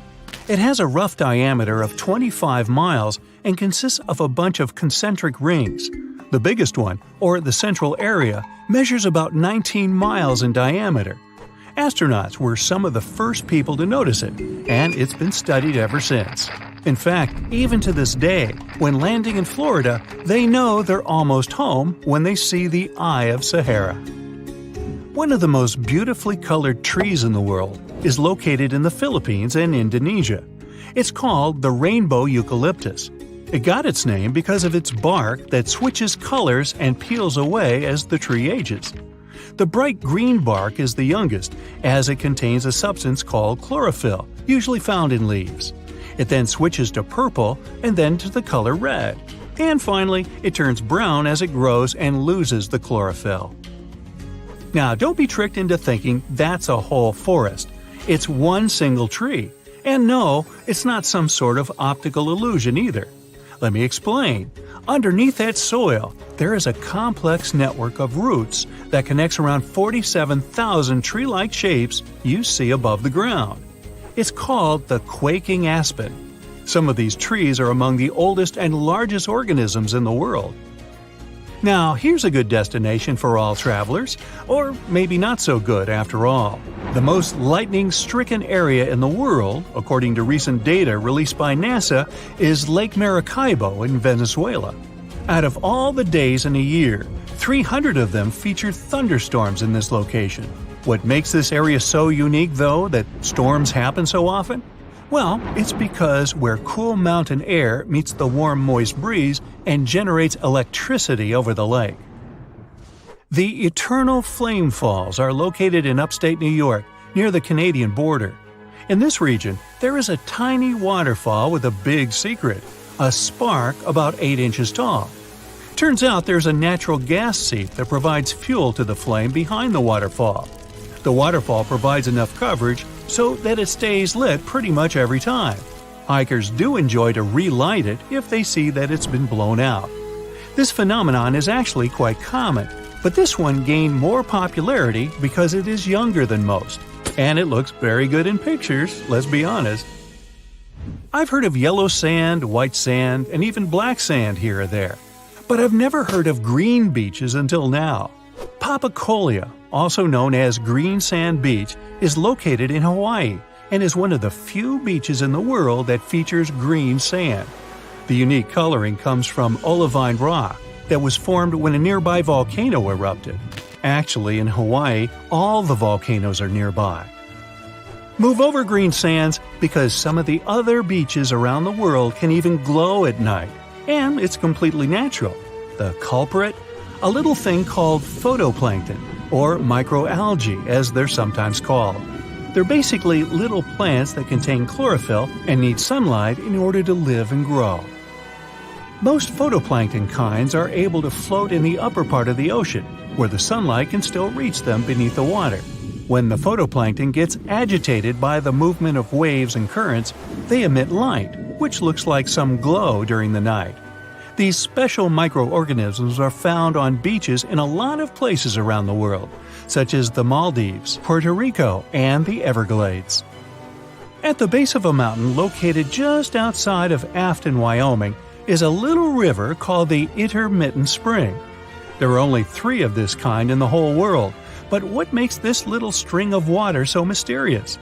It has a rough diameter of 25 miles and consists of a bunch of concentric rings. The biggest one, or the central area, measures about 19 miles in diameter. Astronauts were some of the first people to notice it, and it's been studied ever since. In fact, even to this day, when landing in Florida, they know they're almost home when they see the Eye of Sahara. One of the most beautifully colored trees in the world is located in the Philippines and Indonesia. It's called the rainbow eucalyptus. It got its name because of its bark that switches colors and peels away as the tree ages. The bright green bark is the youngest, as it contains a substance called chlorophyll, usually found in leaves. It then switches to purple and then to the color red. And finally, it turns brown as it grows and loses the chlorophyll. Now, don't be tricked into thinking that's a whole forest. It's one single tree. And no, it's not some sort of optical illusion either. Let me explain. Underneath that soil, there is a complex network of roots that connects around 47,000 tree-like shapes you see above the ground. It's called the quaking aspen. Some of these trees are among the oldest and largest organisms in the world. Now, here's a good destination for all travelers, or maybe not so good after all. The most lightning-stricken area in the world, according to recent data released by NASA, is Lake Maracaibo in Venezuela. Out of all the days in a year, 300 of them feature thunderstorms in this location. What makes this area so unique, though, that storms happen so often? Well, it's because where cool mountain air meets the warm, moist breeze and generates electricity over the lake. The Eternal Flame Falls are located in upstate New York, near the Canadian border. In this region, there is a tiny waterfall with a big secret, a spark about 8 inches tall. Turns out there's a natural gas seep that provides fuel to the flame behind the waterfall. The waterfall provides enough coverage so that it stays lit pretty much every time. Hikers do enjoy to relight it if they see that it's been blown out. This phenomenon is actually quite common, but this one gained more popularity because it is younger than most. And it looks very good in pictures, let's be honest. I've heard of yellow sand, white sand, and even black sand here or there. But I've never heard of green beaches until now. Papacolia, also known as Green Sand Beach, is located in Hawaii and is one of the few beaches in the world that features green sand. The unique coloring comes from olivine rock that was formed when a nearby volcano erupted. Actually, in Hawaii, all the volcanoes are nearby. Move over green sands because some of the other beaches around the world can even glow at night, and it's completely natural. The culprit? A little thing called photoplankton, or microalgae as they're sometimes called. They're basically little plants that contain chlorophyll and need sunlight in order to live and grow. Most photoplankton kinds are able to float in the upper part of the ocean, where the sunlight can still reach them beneath the water. When the photoplankton gets agitated by the movement of waves and currents, they emit light, which looks like some glow during the night. These special microorganisms are found on beaches in a lot of places around the world, such as the Maldives, Puerto Rico, and the Everglades. At the base of a mountain located just outside of Afton, Wyoming, is a little river called the Intermittent Spring. There are only 3 of this kind in the whole world, but what makes this little string of water so mysterious?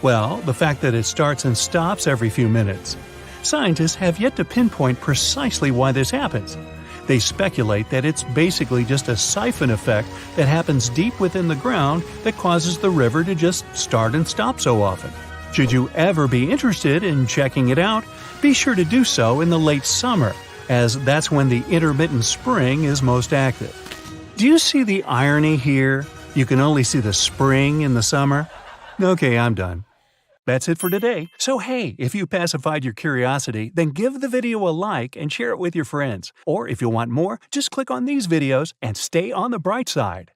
Well, the fact that it starts and stops every few minutes. Scientists have yet to pinpoint precisely why this happens. They speculate that it's basically just a siphon effect that happens deep within the ground that causes the river to just start and stop so often. Should you ever be interested in checking it out, be sure to do so in the late summer, as that's when the intermittent spring is most active. Do you see the irony here? You can only see the spring in the summer? Okay, I'm done. That's it for today. So hey, if you pacified your curiosity, then give the video a like and share it with your friends. Or if you want more, just click on these videos and stay on the bright side.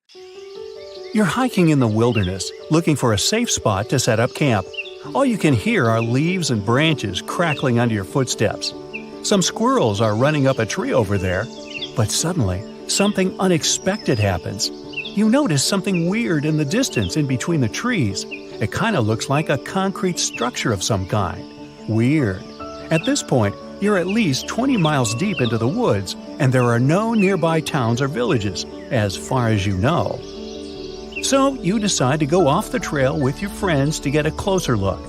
You're hiking in the wilderness, looking for a safe spot to set up camp. All you can hear are leaves and branches crackling under your footsteps. Some squirrels are running up a tree over there. But suddenly, something unexpected happens. You notice something weird in the distance in between the trees. It kind of looks like a concrete structure of some kind. Weird. At this point, you're at least 20 miles deep into the woods, and there are no nearby towns or villages, as far as you know. So you decide to go off the trail with your friends to get a closer look.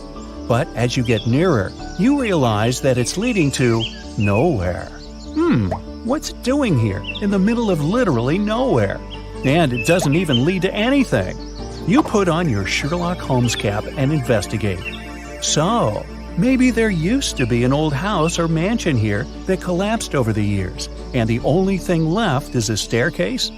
But as you get nearer, you realize that it's leading to nowhere. What's it doing here, in the middle of literally nowhere? And it doesn't even lead to anything. You put on your Sherlock Holmes cap and investigate. So, maybe there used to be an old house or mansion here that collapsed over the years, and the only thing left is a staircase?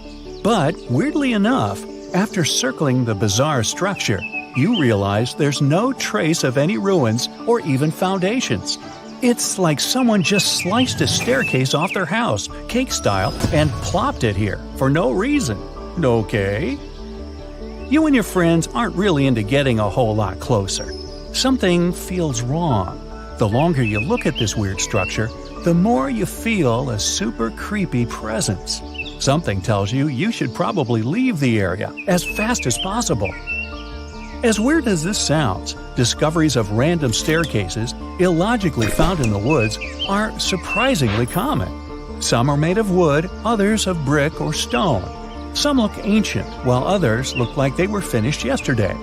But, weirdly enough, after circling the bizarre structure, you realize there's no trace of any ruins or even foundations. It's like someone just sliced a staircase off their house, cake style, and plopped it here for no reason. Okay? You and your friends aren't really into getting a whole lot closer. Something feels wrong. The longer you look at this weird structure, the more you feel a super creepy presence. Something tells you you should probably leave the area as fast as possible. As weird as this sounds, discoveries of random staircases, illogically found in the woods, are surprisingly common. Some are made of wood, others of brick or stone. Some look ancient, while others look like they were finished yesterday.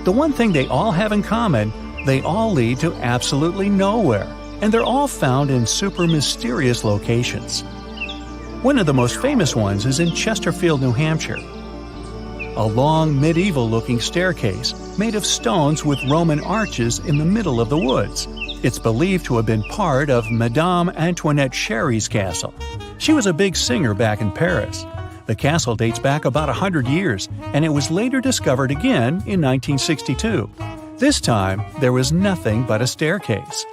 The one thing they all have in common, they all lead to absolutely nowhere, and they're all found in super mysterious locations. One of the most famous ones is in Chesterfield, New Hampshire. A long, medieval-looking staircase made of stones with Roman arches in the middle of the woods. It's believed to have been part of Madame Antoinette Sherry's castle. She was a big singer back in Paris. The castle dates back about 100 years, and it was later discovered again in 1962. This time, there was nothing but a staircase.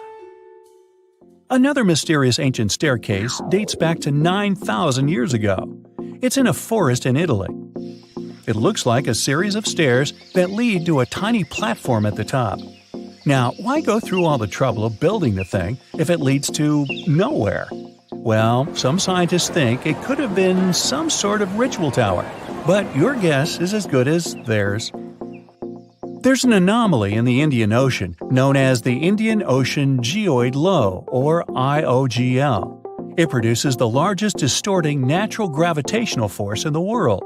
Another mysterious ancient staircase dates back to 9,000 years ago. It's in a forest in Italy. It looks like a series of stairs that lead to a tiny platform at the top. Now, why go through all the trouble of building the thing if it leads to nowhere? Well, some scientists think it could have been some sort of ritual tower, but your guess is as good as theirs. There's an anomaly in the Indian Ocean known as the Indian Ocean Geoid Low, or IOGL. It produces the largest distorting natural gravitational force in the world.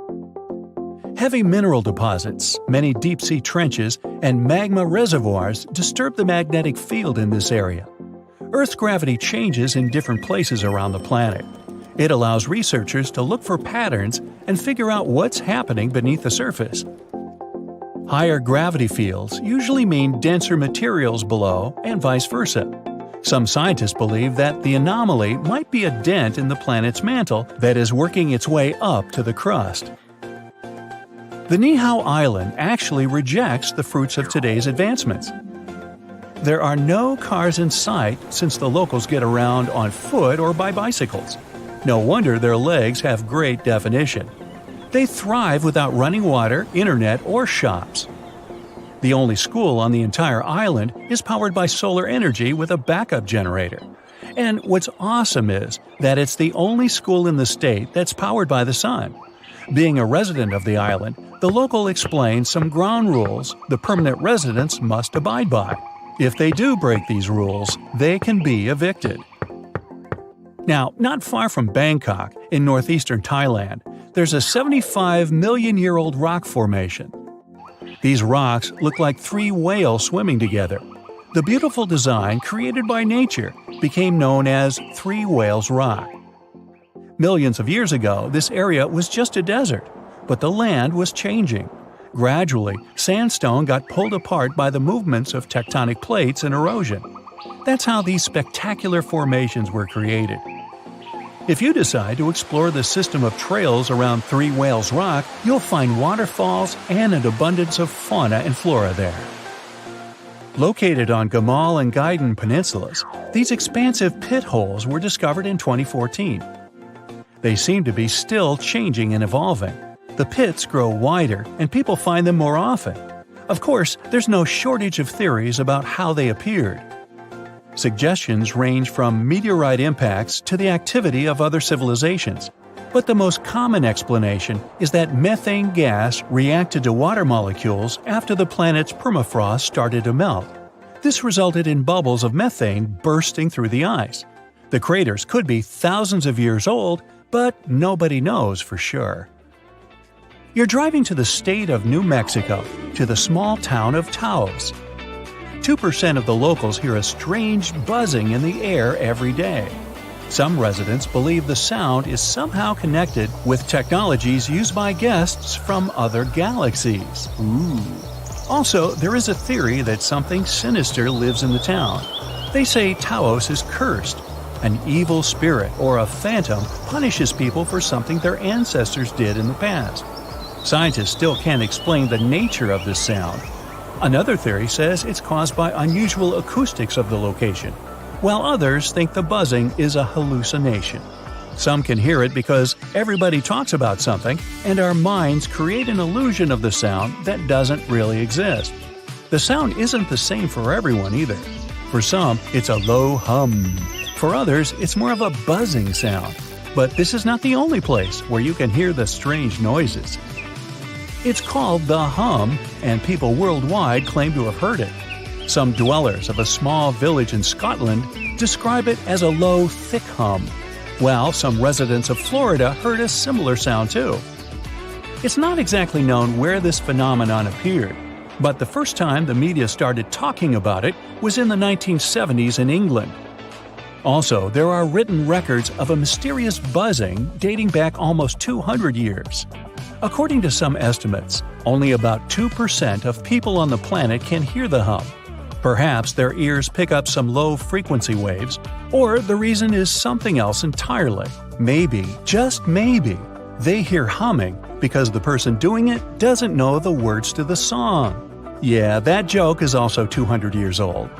Heavy mineral deposits, many deep-sea trenches, and magma reservoirs disturb the magnetic field in this area. Earth's gravity changes in different places around the planet. It allows researchers to look for patterns and figure out what's happening beneath the surface. Higher gravity fields usually mean denser materials below, and vice versa. Some scientists believe that the anomaly might be a dent in the planet's mantle that is working its way up to the crust. The Niihau Island actually rejects the fruits of today's advancements. There are no cars in sight since the locals get around on foot or by bicycles. No wonder their legs have great definition. They thrive without running water, internet, or shops. The only school on the entire island is powered by solar energy with a backup generator. And what's awesome is that it's the only school in the state that's powered by the sun. Being a resident of the island, the local explains some ground rules the permanent residents must abide by. If they do break these rules, they can be evicted. Now, not far from Bangkok, in northeastern Thailand, there's a 75-million-year-old rock formation. These rocks look like three whales swimming together. The beautiful design created by nature became known as Three Whales Rock. Millions of years ago, this area was just a desert, but the land was changing. Gradually, sandstone got pulled apart by the movements of tectonic plates and erosion. That's how these spectacular formations were created. If you decide to explore the system of trails around Three Whales Rock, you'll find waterfalls and an abundance of fauna and flora there. Located on Gamal and Gaiden peninsulas, these expansive pit holes were discovered in 2014. They seem to be still changing and evolving. The pits grow wider, and people find them more often. Of course, there's no shortage of theories about how they appeared. Suggestions range from meteorite impacts to the activity of other civilizations. But the most common explanation is that methane gas reacted to water molecules after the planet's permafrost started to melt. This resulted in bubbles of methane bursting through the ice. The craters could be thousands of years old, but nobody knows for sure. You're driving to the state of New Mexico, to the small town of Taos. 2% of the locals hear a strange buzzing in the air every day. Some residents believe the sound is somehow connected with technologies used by guests from other galaxies. Ooh. Also, there is a theory that something sinister lives in the town. They say Taos is cursed. An evil spirit or a phantom punishes people for something their ancestors did in the past. Scientists still can't explain the nature of this sound. Another theory says it's caused by unusual acoustics of the location, while others think the buzzing is a hallucination. Some can hear it because everybody talks about something, and our minds create an illusion of the sound that doesn't really exist. The sound isn't the same for everyone either. For some, it's a low hum. For others, it's more of a buzzing sound. But this is not the only place where you can hear the strange noises. It's called the hum, and people worldwide claim to have heard it. Some dwellers of a small village in Scotland describe it as a low, thick hum, while some residents of Florida heard a similar sound too. It's not exactly known where this phenomenon appeared, but the first time the media started talking about it was in the 1970s in England. Also, there are written records of a mysterious buzzing dating back almost 200 years. According to some estimates, only about 2% of people on the planet can hear the hum. Perhaps their ears pick up some low-frequency waves, or the reason is something else entirely. Maybe, just maybe, they hear humming because the person doing it doesn't know the words to the song. Yeah, that joke is also 200 years old.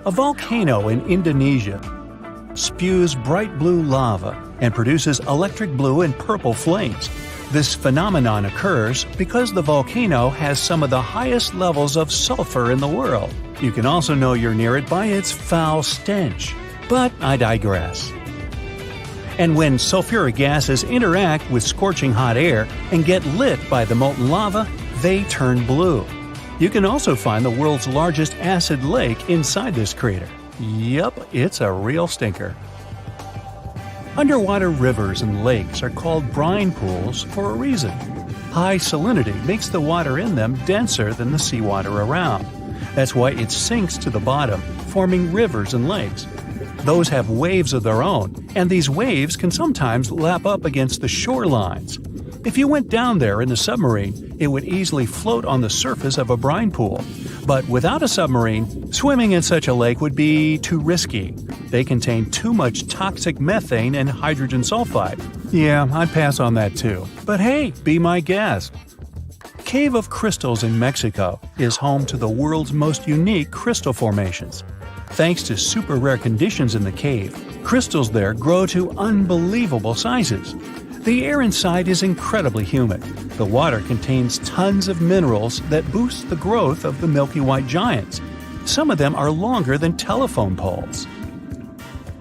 A volcano in Indonesia spews bright blue lava and produces electric blue and purple flames. This phenomenon occurs because the volcano has some of the highest levels of sulfur in the world. You can also know you're near it by its foul stench. But I digress. And when sulfuric gases interact with scorching hot air and get lit by the molten lava, they turn blue. You can also find the world's largest acid lake inside this crater. Yup, it's a real stinker. Underwater rivers and lakes are called brine pools for a reason. High salinity makes the water in them denser than the seawater around. That's why it sinks to the bottom, forming rivers and lakes. Those have waves of their own, and these waves can sometimes lap up against the shorelines. If you went down there in a submarine, it would easily float on the surface of a brine pool. But without a submarine, swimming in such a lake would be too risky. They contain too much toxic methane and hydrogen sulfide. Yeah, I'd pass on that too. But hey, be my guest. Cave of Crystals in Mexico is home to the world's most unique crystal formations. Thanks to super rare conditions in the cave, crystals there grow to unbelievable sizes. The air inside is incredibly humid. The water contains tons of minerals that boost the growth of the Milky White giants. Some of them are longer than telephone poles.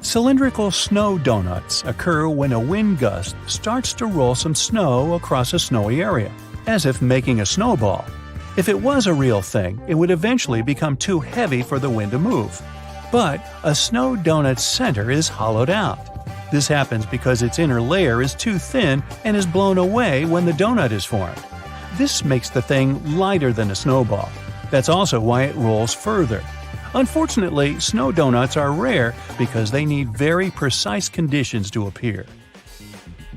Cylindrical snow donuts occur when a wind gust starts to roll some snow across a snowy area, as if making a snowball. If it was a real thing, it would eventually become too heavy for the wind to move. But a snow donut's center is hollowed out. This happens because its inner layer is too thin and is blown away when the donut is formed. This makes the thing lighter than a snowball. That's also why it rolls further. Unfortunately, snow donuts are rare because they need very precise conditions to appear.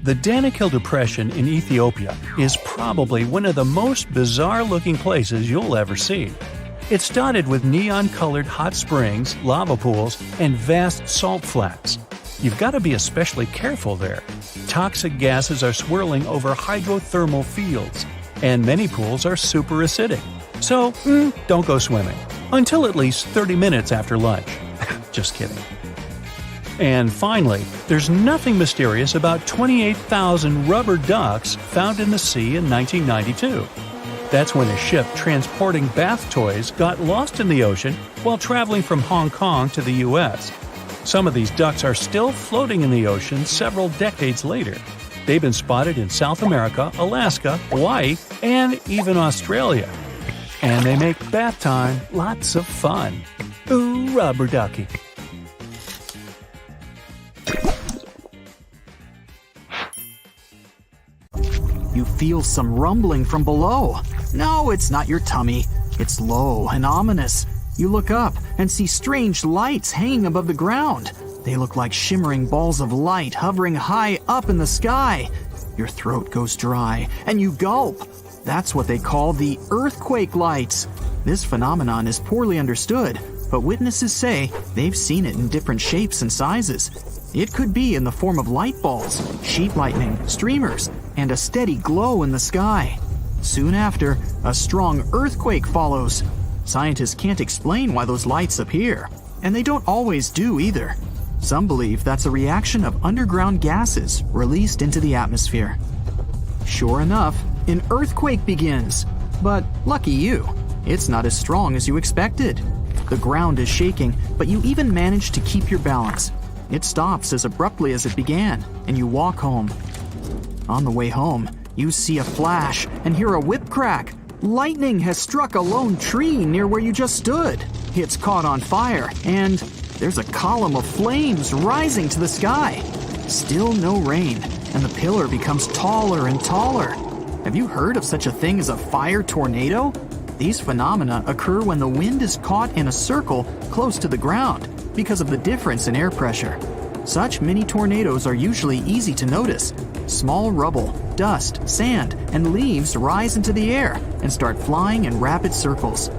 The Danakil Depression in Ethiopia is probably one of the most bizarre-looking places you'll ever see. It's dotted with neon-colored hot springs, lava pools, and vast salt flats. You've got to be especially careful there. Toxic gases are swirling over hydrothermal fields, and many pools are super acidic. So, don't go swimming. Until at least 30 minutes after lunch. Just kidding. And finally, there's nothing mysterious about 28,000 rubber ducks found in the sea in 1992. That's when a ship transporting bath toys got lost in the ocean while traveling from Hong Kong to the U.S. Some of these ducks are still floating in the ocean several decades later. They've been spotted in South America, Alaska, Hawaii, and even Australia. And they make bath time lots of fun. Ooh, rubber ducky. You feel some rumbling from below. No, it's not your tummy. It's low and ominous. You look up and see strange lights hanging above the ground. They look like shimmering balls of light hovering high up in the sky. Your throat goes dry and you gulp. That's what they call the earthquake lights. This phenomenon is poorly understood, but witnesses say they've seen it in different shapes and sizes. It could be in the form of light balls, sheet lightning, streamers, and a steady glow in the sky. Soon after, a strong earthquake follows. Scientists can't explain why those lights appear, and they don't always do either. Some believe that's a reaction of underground gases released into the atmosphere. Sure enough, an earthquake begins. But lucky you, it's not as strong as you expected. The ground is shaking, but you even manage to keep your balance. It stops as abruptly as it began, and you walk home. On the way home, you see a flash and hear a whip crack. Lightning has struck a lone tree near where you just stood. It's caught on fire, and there's a column of flames rising to the sky. Still no rain, and the pillar becomes taller and taller. Have you heard of such a thing as a fire tornado? These phenomena occur when the wind is caught in a circle close to the ground because of the difference in air pressure. Such mini tornadoes are usually easy to notice. Small rubble, dust, sand, and leaves rise into the air and start flying in rapid circles.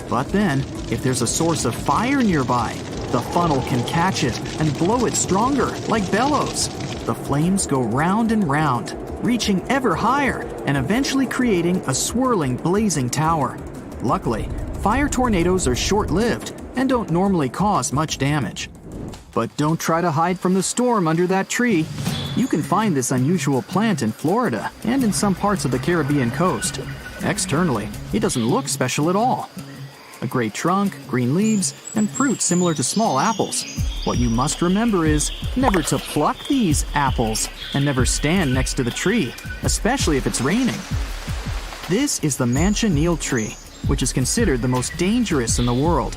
But then, if there's a source of fire nearby, the funnel can catch it and blow it stronger, like bellows. The flames go round and round, reaching ever higher and eventually creating a swirling, blazing tower. Luckily, fire tornadoes are short-lived and don't normally cause much damage. But don't try to hide from the storm under that tree. You can find this unusual plant in Florida and in some parts of the Caribbean coast. Externally, it doesn't look special at all. A gray trunk, green leaves, and fruit similar to small apples. What you must remember is never to pluck these apples and never stand next to the tree, especially if it's raining. This is the manchineel tree, which is considered the most dangerous in the world.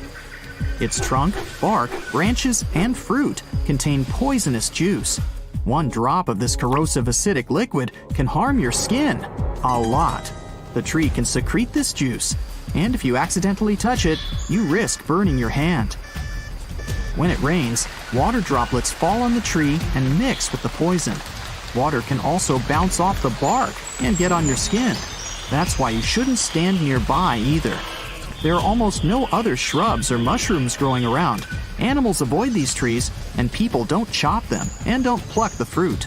Its trunk, bark, branches, and fruit contain poisonous juice. One drop of this corrosive acidic liquid can harm your skin a lot. The tree can secrete this juice, and if you accidentally touch it, you risk burning your hand. When it rains, water droplets fall on the tree and mix with the poison. Water can also bounce off the bark and get on your skin. That's why you shouldn't stand nearby either. There are almost no other shrubs or mushrooms growing around. Animals avoid these trees, and people don't chop them and don't pluck the fruit.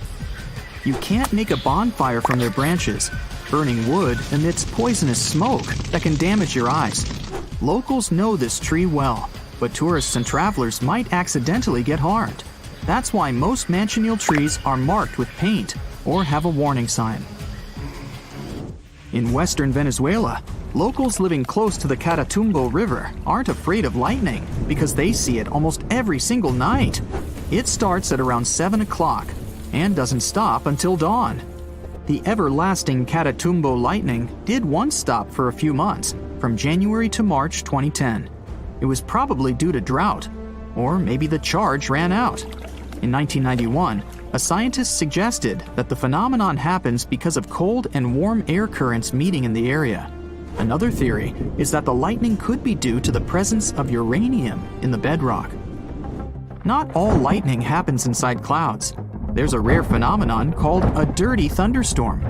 You can't make a bonfire from their branches. Burning wood emits poisonous smoke that can damage your eyes. Locals know this tree well, but tourists and travelers might accidentally get harmed. That's why most manchineel trees are marked with paint or have a warning sign. In western Venezuela, locals living close to the Catatumbo River aren't afraid of lightning because they see it almost every single night. It starts at around 7 o'clock and doesn't stop until dawn. The everlasting Catatumbo lightning did once stop for a few months, from January to March 2010. It was probably due to drought, or maybe the charge ran out. In 1991, a scientist suggested that the phenomenon happens because of cold and warm air currents meeting in the area. Another theory is that the lightning could be due to the presence of uranium in the bedrock. Not all lightning happens inside clouds. There's a rare phenomenon called a dirty thunderstorm.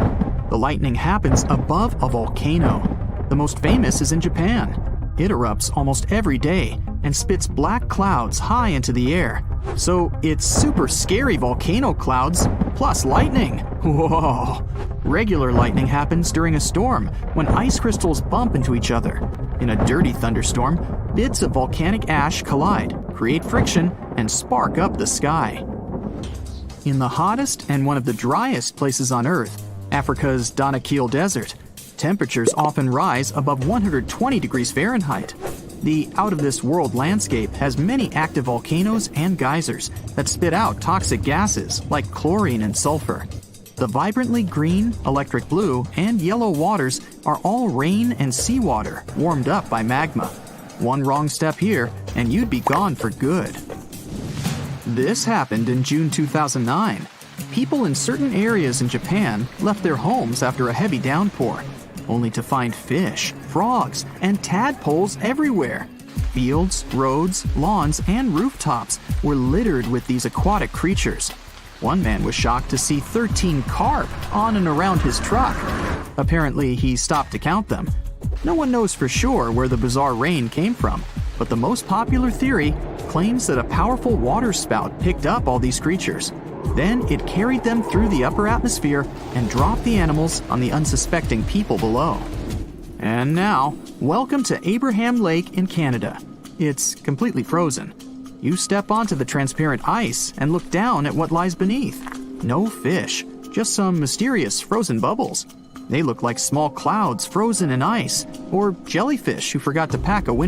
The lightning happens above a volcano. The most famous is in Japan. It erupts almost every day and spits black clouds high into the air. So it's super scary volcano clouds plus lightning. Whoa! Regular lightning happens during a storm when ice crystals bump into each other. In a dirty thunderstorm, bits of volcanic ash collide, create friction, and spark up the sky. In the hottest and one of the driest places on Earth, Africa's Danakil Desert, temperatures often rise above 120 degrees Fahrenheit. The out-of-this-world landscape has many active volcanoes and geysers that spit out toxic gases like chlorine and sulfur. The vibrantly green, electric blue, and yellow waters are all rain and seawater warmed up by magma. One wrong step here, and you'd be gone for good. This happened in June 2009. People in certain areas in Japan left their homes after a heavy downpour, only to find fish, frogs, and tadpoles everywhere. Fields, roads, lawns, and rooftops were littered with these aquatic creatures. One man was shocked to see 13 carp on and around his truck. Apparently, he stopped to count them. No one knows for sure where the bizarre rain came from, but the most popular theory claims that a powerful water spout picked up all these creatures. Then it carried them through the upper atmosphere and dropped the animals on the unsuspecting people below. And now, welcome to Abraham Lake in Canada. It's completely frozen. You step onto the transparent ice and look down at what lies beneath. No fish, just some mysterious frozen bubbles. They look like small clouds frozen in ice, or jellyfish who forgot to pack a winter